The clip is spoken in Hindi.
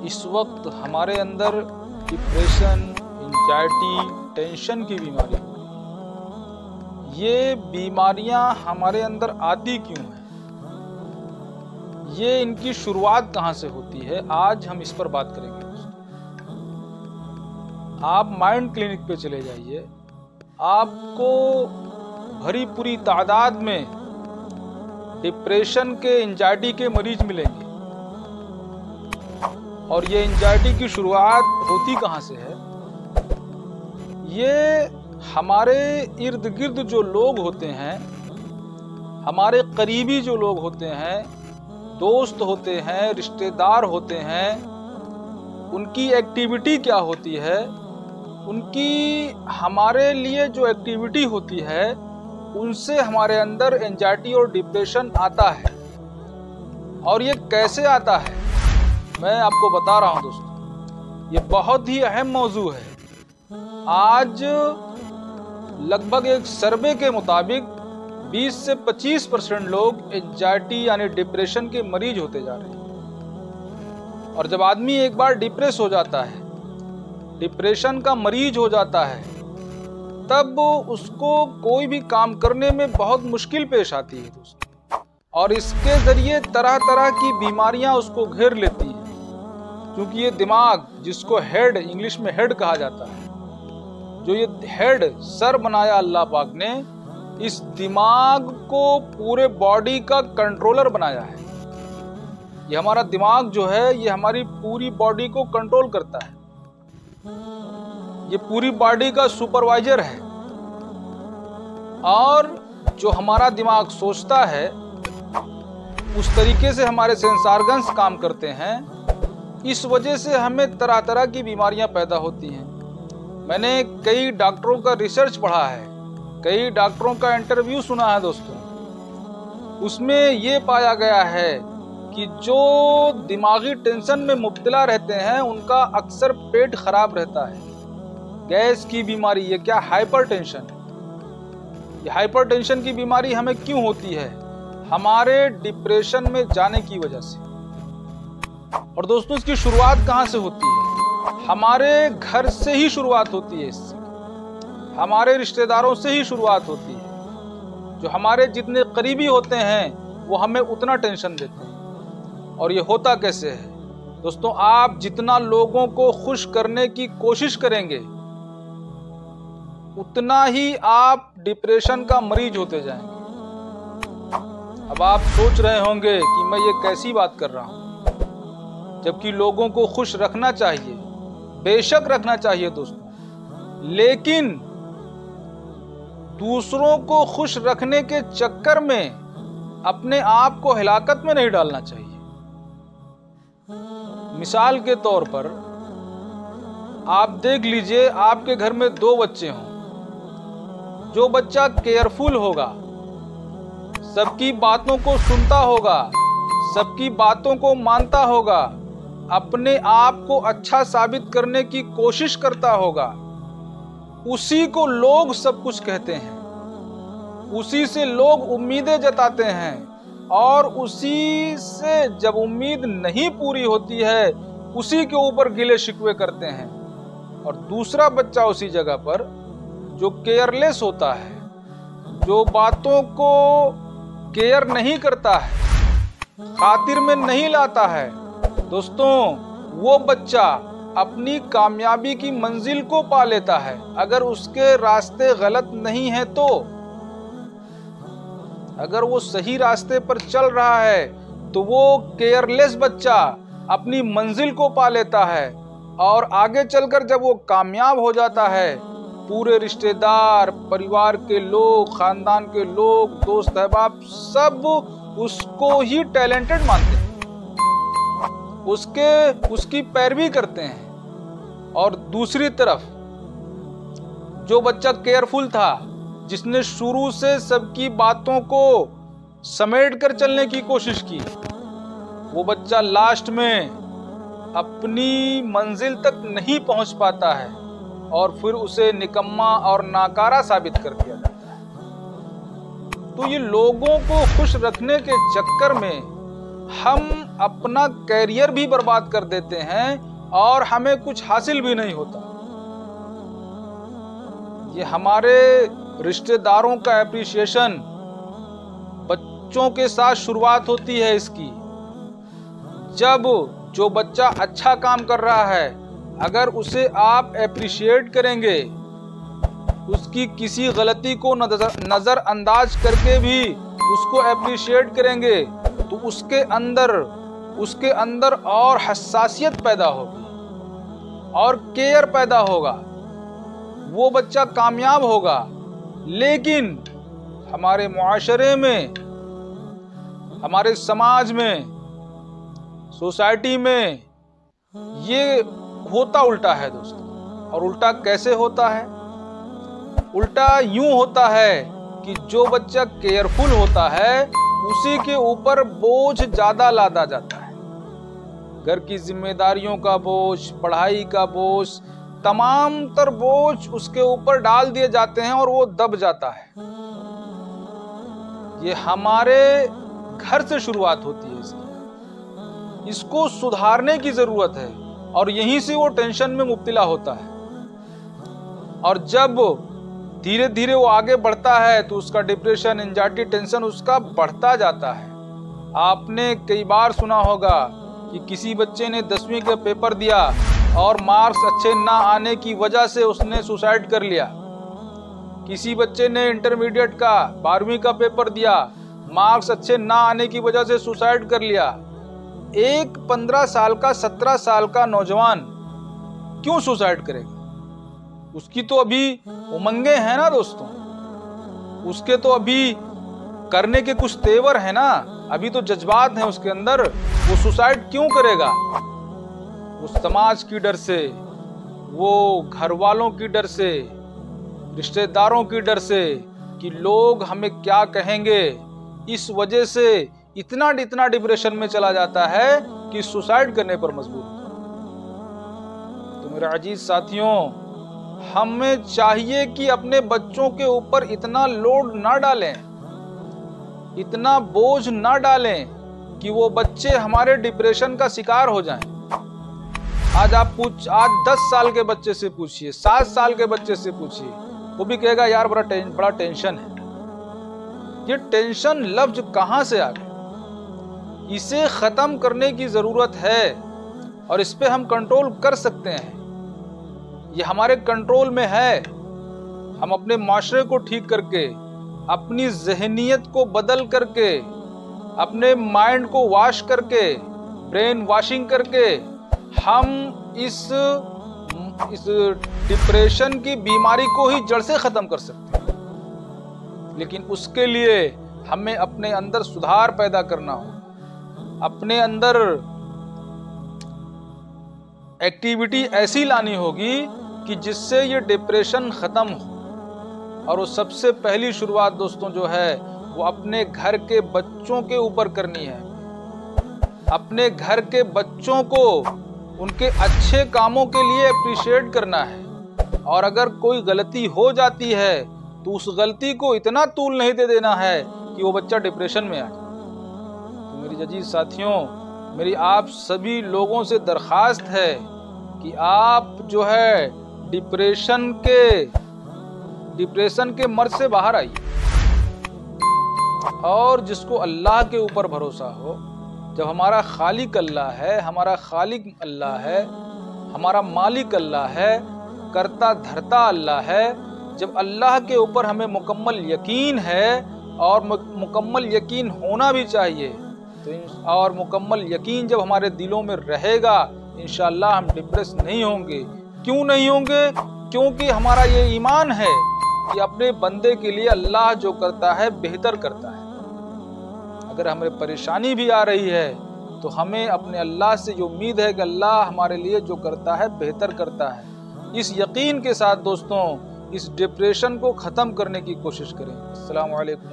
इस वक्त हमारे अंदर डिप्रेशन, एंजाइटी, टेंशन की बीमारी, ये बीमारियां हमारे अंदर आती क्यों हैं? ये इनकी शुरुआत कहाँ से होती है? आज हम इस पर बात करेंगे दोस्तों। आप माइंड क्लिनिक पे चले जाइए, आपको भरी पूरी तादाद में डिप्रेशन के, एंजाइटी के मरीज मिलेंगे। और ये एंजाइटी की शुरुआत होती कहाँ से है? ये हमारे इर्द गिर्द जो लोग होते हैं, हमारे करीबी जो लोग होते हैं, दोस्त होते हैं, रिश्तेदार होते हैं, उनकी एक्टिविटी क्या होती है, उनकी हमारे लिए जो एक्टिविटी होती है, उनसे हमारे अंदर एंजाइटी और डिप्रेशन आता है। और ये कैसे आता है मैं आपको बता रहा हूं दोस्तों। ये बहुत ही अहम मौजू है। आज लगभग एक सर्वे के मुताबिक 20 से 25% लोग एंजाइटी यानी डिप्रेशन के मरीज होते जा रहे हैं। और जब आदमी एक बार डिप्रेस हो जाता है, डिप्रेशन का मरीज हो जाता है, तब उसको कोई भी काम करने में बहुत मुश्किल पेश आती है दोस्तों। और इसके जरिए तरह तरह की बीमारियां उसको घेर लेती हैं, क्योंकि ये दिमाग, जिसको हेड, इंग्लिश में हेड कहा जाता है, जो ये हेड, सर बनाया अल्लाह पाक ने, इस दिमाग को पूरे बॉडी का कंट्रोलर बनाया है। ये हमारा दिमाग जो है, ये हमारी पूरी बॉडी को कंट्रोल करता है। ये पूरी बॉडी का सुपरवाइजर है। और जो हमारा दिमाग सोचता है, उस तरीके से हमारे सेंस ऑर्गन्स काम करते हैं। इस वजह से हमें तरह तरह की बीमारियां पैदा होती हैं। मैंने कई डॉक्टरों का रिसर्च पढ़ा है, कई डॉक्टरों का इंटरव्यू सुना है दोस्तों। उसमें ये पाया गया है कि जो दिमागी टेंशन में मुब्तला रहते हैं, उनका अक्सर पेट खराब रहता है। गैस की बीमारी, ये क्या हाइपरटेंशन है। ये हाइपरटेंशन की बीमारी हमें क्यों होती है? हमारे डिप्रेशन में जाने की वजह से। और दोस्तों, इसकी शुरुआत कहाँ से होती है? हमारे घर से ही शुरुआत होती है। इससे हमारे रिश्तेदारों से ही शुरुआत होती है। जो हमारे जितने करीबी होते हैं, वो हमें उतना टेंशन देते हैं। और ये होता कैसे है दोस्तों? आप जितना लोगों को खुश करने की कोशिश करेंगे, उतना ही आप डिप्रेशन का मरीज होते जाएंगे। अब आप सोच रहे होंगे कि मैं ये कैसी बात कर रहा हूं, जबकि लोगों को खुश रखना चाहिए, बेशक रखना चाहिए दोस्तों, लेकिन दूसरों को खुश रखने के चक्कर में अपने आप को हिलाकत में नहीं डालना चाहिए। मिसाल के तौर पर आप देख लीजिए, आपके घर में 2 बच्चे हों। जो बच्चा केयरफुल होगा, सबकी बातों को सुनता होगा, सबकी बातों को मानता होगा, अपने आप को अच्छा साबित करने की कोशिश करता होगा, उसी को लोग सब कुछ कहते हैं, उसी से लोग उम्मीदें जताते हैं। और उसी से जब उम्मीद नहीं पूरी होती है, उसी के ऊपर गिले शिकवे करते हैं। और दूसरा बच्चा उसी जगह पर जो केयरलेस होता है, जो बातों को केयर नहीं करता है, खातिर में नहीं लाता है, दोस्तों, वो बच्चा अपनी कामयाबी की मंजिल को पा लेता है। अगर उसके रास्ते गलत नहीं है तो, अगर वो सही रास्ते पर चल रहा है, तो वो केयरलेस बच्चा अपनी मंजिल को पा लेता है। और आगे चलकर जब वो कामयाब हो जाता है, पूरे रिश्तेदार, परिवार के लोग, खानदान के लोग, दोस्त अहबाब सब उसको ही टैलेंटेड मानते हैं, उसकी पैरवी करते हैं। और दूसरी तरफ जो बच्चा केयरफुल था, जिसने शुरू से सबकी बातों को समेट कर चलने की कोशिश की, वो बच्चा लास्ट में अपनी मंजिल तक नहीं पहुंच पाता है और फिर उसे निकम्मा और नाकारा साबित कर दिया जाता है। तो ये लोगों को खुश रखने के चक्कर में हम अपना कैरियर भी बर्बाद कर देते हैं और हमें कुछ हासिल भी नहीं होता। ये हमारे रिश्तेदारों का एप्रिसिएशन बच्चों के साथ शुरुआत होती है इसकी। जब जो बच्चा अच्छा काम कर रहा है, अगर उसे आप एप्रिशिएट करेंगे, उसकी किसी गलती को नजरअंदाज करके भी उसको एप्रिशिएट करेंगे, तो उसके अंदर और हसासियत पैदा होगी और केयर पैदा होगा, वो बच्चा कामयाब होगा। लेकिन हमारे मुआशरे में, हमारे समाज में, सोसाइटी में ये होता उल्टा है दोस्तों। और उल्टा कैसे होता है? उल्टा यूं होता है कि जो बच्चा केयरफुल होता है उसी के ऊपर बोझ ज्यादा लादा जाता है। घर की जिम्मेदारियों का बोझ, पढ़ाई का बोझ, तमाम तर बोझ उसके ऊपर डाल दिए जाते हैं और वो दब जाता है। ये हमारे घर से शुरुआत होती है इसकी। इसको सुधारने की जरूरत है और यहीं से वो टेंशन में मुब्तला होता है। और जब धीरे धीरे वो आगे बढ़ता है तो उसका डिप्रेशन, एंजाइटी, टेंशन उसका बढ़ता जाता है। आपने कई बार सुना होगा कि किसी बच्चे ने 10वीं का पेपर दिया और मार्क्स अच्छे ना आने की वजह से उसने सुसाइड कर लिया। किसी बच्चे ने इंटरमीडिएट का 12वीं का पेपर दिया, मार्क्स अच्छे ना आने की वजह से सुसाइड कर लिया। एक 15 साल का, 17 साल का नौजवान क्यों सुसाइड करेगा? उसकी तो अभी उमंगे हैं ना दोस्तों, उसके तो अभी करने के कुछ तेवर है ना, अभी तो जज्बात हैं उसके अंदर। वो सुसाइड क्यों करेगा? उस समाज की डर से, वो घर वालों की डर से, रिश्तेदारों की डर से कि लोग हमें क्या कहेंगे, इस वजह से इतना डिप्रेशन में चला जाता है कि सुसाइड करने पर मजबूर होता है। तो मेरे अजीज साथियों, हमें चाहिए कि अपने बच्चों के ऊपर इतना लोड ना डालें, इतना बोझ ना डालें कि वो बच्चे हमारे डिप्रेशन का शिकार हो जाएं। आज 10 साल के बच्चे से पूछिए, 7 साल के बच्चे से पूछिए, वो भी कहेगा यार बड़ा टेंशन है। ये टेंशन लफ्ज कहां से आ गया? इसे खत्म करने की जरूरत है और इस पे हम कंट्रोल कर सकते हैं। ये हमारे कंट्रोल में है। हम अपने माशरे को ठीक करके, अपनी जहनियत को बदल करके, अपने माइंड को वॉश करके, ब्रेन वॉशिंग करके हम इस डिप्रेशन की बीमारी को ही जड़ से खत्म कर सकते हैं। लेकिन उसके लिए हमें अपने अंदर सुधार पैदा करना हो, अपने अंदर एक्टिविटी ऐसी लानी होगी कि जिससे ये डिप्रेशन खत्म हो। और वो सबसे पहली शुरुआत दोस्तों जो है वो अपने घर के बच्चों के ऊपर करनी है। अपने घर के बच्चों को उनके अच्छे कामों के लिए अप्रिशिएट करना है। और अगर कोई गलती हो जाती है तो उस गलती को इतना तूल नहीं दे देना है कि वो बच्चा डिप्रेशन में आ जाए। तो मेरी अजीज साथियों, मेरी आप सभी लोगों से दरखास्त है कि आप जो है डिप्रेशन के मर्ज से बाहर आइए। और जिसको अल्लाह के ऊपर भरोसा हो, जब हमारा खालिक अल्लाह है, हमारा खालिक अल्लाह है, हमारा मालिक अल्लाह है, करता धरता अल्लाह है, जब अल्लाह के ऊपर हमें मुकम्मल यकीन है और मुकम्मल यकीन होना भी चाहिए, तो और मुकम्मल यकीन जब हमारे दिलों में रहेगा, इंशाअल्लाह हम डिप्रेस नहीं होंगे। क्यों नहीं होंगे? क्योंकि हमारा ये ईमान है कि अपने बंदे के लिए अल्लाह जो करता है बेहतर करता है। अगर हमें परेशानी भी आ रही है तो हमें अपने अल्लाह से ये उम्मीद है कि अल्लाह हमारे लिए जो करता है बेहतर करता है। इस यकीन के साथ दोस्तों इस डिप्रेशन को ख़त्म करने की कोशिश करें। अस्सलामु अलैकुम।